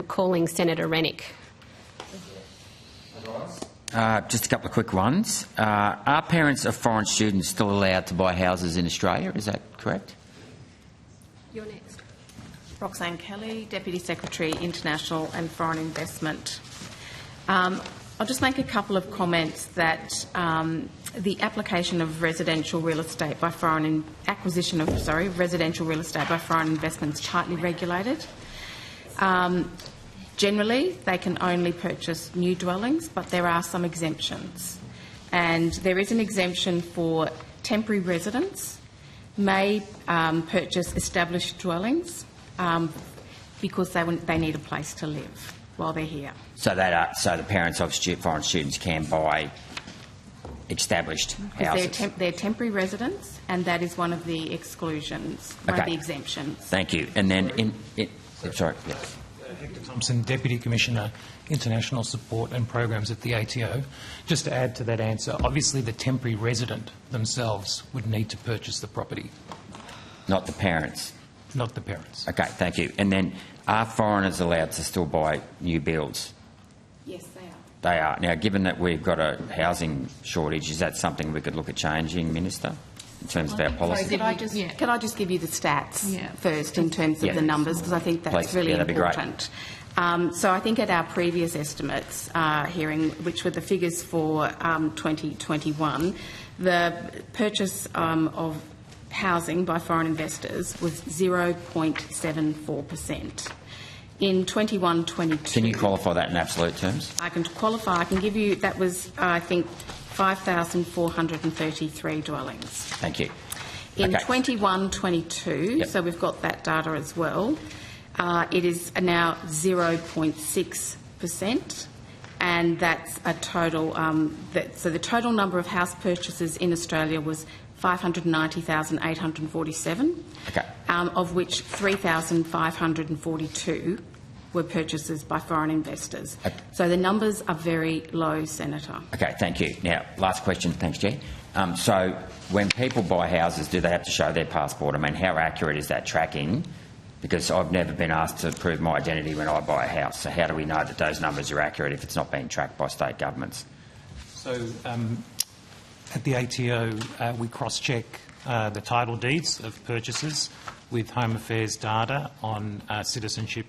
calling Senator Rennick. Just a couple of quick ones. Are parents of foreign students still allowed to buy houses in Australia? Is that correct? You're next. Roxanne Kelly, Deputy Secretary, International and Foreign Investment. I'll just make a couple of comments that the application of residential real estate by foreign residential real estate by foreign investment is tightly regulated. Generally, they can only purchase new dwellings, but there are some exemptions. And there is an exemption for temporary residents may purchase established dwellings because they need a place to live while they're here. So the parents of foreign students can buy established houses? They're temporary residents, and that is one of the exclusions, one of the exemptions. Thank you. And then sorry, yes. Hector Thompson, Deputy Commissioner, International Support and Programs at the ATO. Just to add to that answer, obviously the temporary resident themselves would need to purchase the property. Not the parents? Not the parents. Okay, thank you. And then are foreigners allowed to still buy new builds? Yes, they are. They are. Now, given that we've got a housing shortage, is that something we could look at changing, Minister, in terms of our policy? Could I just give you the stats first in terms of the numbers, because I think that's really important. So I think at our previous estimates hearing, which were the figures for 2021, the purchase of housing by foreign investors was 0.74%. In 21-22... Can you qualify that in absolute terms? I can qualify. I can give you... That was, I think, 5,433 dwellings. Thank you. In 21-22, so we've got that data as well, it is now 0.6%, and that's a total... so the total number of house purchases in Australia was 590,847, of which 3,542 were purchases by foreign investors. So the numbers are very low, Senator. Okay, thank you. Now, last question. Thanks, Chair. So when people buy houses, do they have to show their passport? I mean, how accurate is that tracking? Because I've never been asked to prove my identity when I buy a house. So how do we know that those numbers are accurate if it's not being tracked by state governments? So at the ATO, we cross-check the title deeds of purchases with Home Affairs data on citizenship,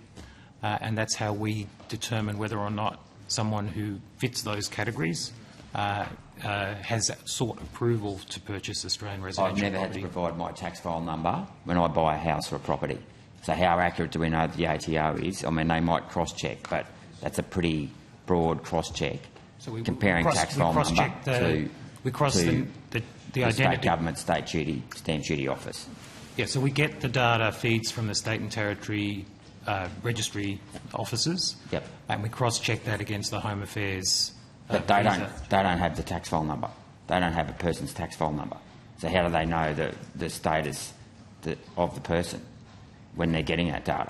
and that's how we determine whether or not someone who fits those categories has sought approval to purchase Australian residential property. I've never had to provide my tax file number when I buy a house or a property. So how accurate do we know that the ATO is? I mean, they might cross-check, but that's a pretty broad cross-check, comparing tax file number to the state government stamp duty office. Yeah, so we get the data feeds from the state and territory registry offices, and we cross-check that against the Home Affairs. But they don't have the tax file number. They don't have a person's tax file number. So how do they know the status of the person when they're getting that data?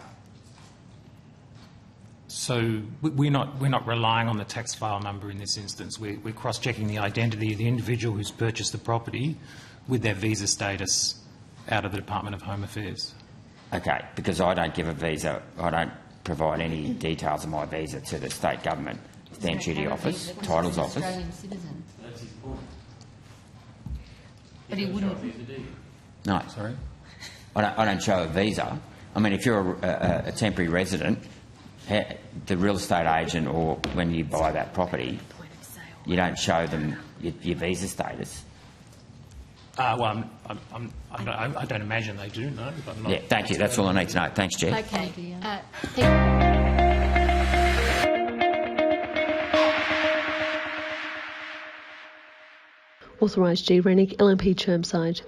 So we're not relying on the tax file number in this instance. We're cross-checking the identity of the individual who's purchased the property with their visa status out of the Department of Home Affairs. Okay, because I don't give a visa. I don't provide any details of my visa to the state government stamp duty office, titles office. Australian citizen. That's his point. But he wouldn't. No, sorry. I don't show a visa. I mean, if you're a temporary resident, the real estate agent, or when you buy that property, you don't show them your visa status. Well, I don't imagine they do, no. But I'm not thank you. That's all I need to know. Thanks, Chair. Okay. Authorised G. Rennick, LNP Chermside.